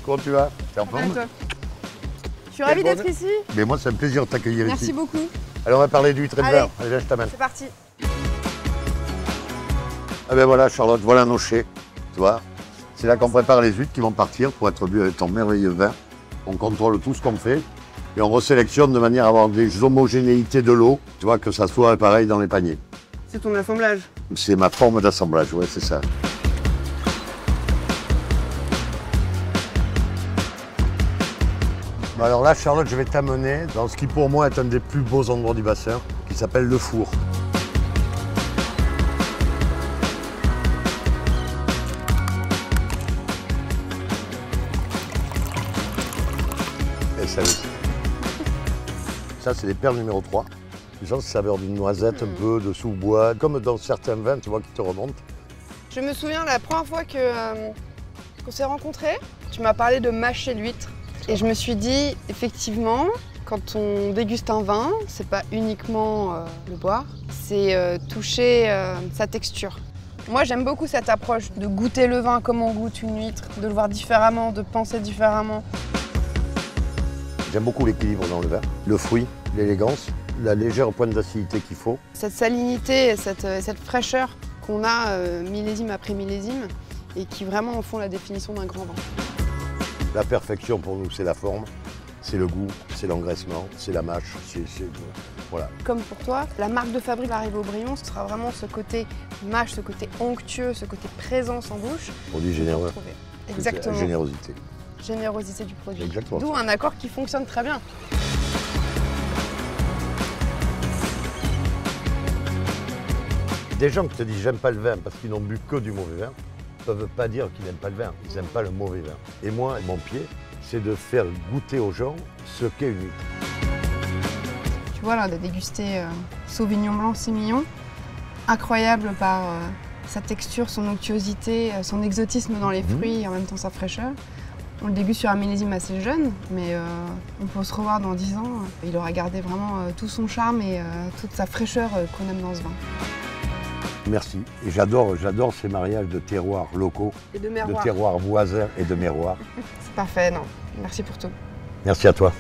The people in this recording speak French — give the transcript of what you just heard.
comment tu vas? T'es en forme? Je suis ravie d'être ici. Mais moi, c'est un plaisir de t'accueillir ici. Merci beaucoup. Alors, on va parler d'huîtres éleveurs. Allez. Allez, je t'amène. C'est parti. Ah ben voilà, Charlotte, voilà nos chais. Tu vois, c'est là qu'on prépare les huîtres qui vont partir pour être bues avec ton merveilleux vin. On contrôle tout ce qu'on fait et on resélectionne de manière à avoir des homogénéités de l'eau. Tu vois, que ça soit pareil dans les paniers. C'est ton assemblage. C'est ma forme d'assemblage, ouais, c'est ça. Bon, alors là, Charlotte, je vais t'amener dans ce qui pour moi est un des plus beaux endroits du bassin, qui s'appelle le four. Et ça, c'est les perles numéro 3. Tu sens cette saveur d'une noisette, un peu de sous-bois, comme dans certains vins, tu vois, qui te remontent. Je me souviens la première fois qu'on s'est rencontrés, tu m'as parlé de mâcher l'huître. Et je me suis dit, effectivement, quand on déguste un vin, c'est pas uniquement le boire, c'est toucher sa texture. Moi, j'aime beaucoup cette approche de goûter le vin comme on goûte une huître, de le voir différemment, de penser différemment. J'aime beaucoup l'équilibre dans le vin, le fruit, l'élégance, la légère pointe d'acidité qu'il faut. Cette salinité, cette fraîcheur qu'on a millésime après millésime et qui vraiment en font la définition d'un grand vin. La perfection pour nous, c'est la forme, c'est le goût, c'est l'engraissement, c'est la mâche, voilà. Comme pour toi, la marque de fabrique d'Arrivé Aubryon, ce sera vraiment ce côté mâche, ce côté onctueux, ce côté présence en bouche. Produit généreux. Exactement. La générosité. Générosité du produit. Exactement. D'où un accord qui fonctionne très bien. Des gens qui te disent j'aime pas le vin parce qu'ils n'ont bu que du mauvais vin, ne peuvent pas dire qu'ils n'aiment pas le vin, ils n'aiment pas le mauvais vin. Et moi, mon pied, c'est de faire goûter aux gens ce qu'est une huître. Tu vois là, de déguster Sauvignon Blanc Sémillon, incroyable par sa texture, son onctuosité, son exotisme dans les fruits et en même temps sa fraîcheur. On le déguste sur un millésime assez jeune, mais on peut se revoir dans 10 ans. Il aura gardé vraiment tout son charme et toute sa fraîcheur qu'on aime dans ce vin. Merci. Et j'adore ces mariages de terroirs locaux, et de terroirs voisins et de miroirs. C'est parfait, non. Merci pour tout. Merci à toi.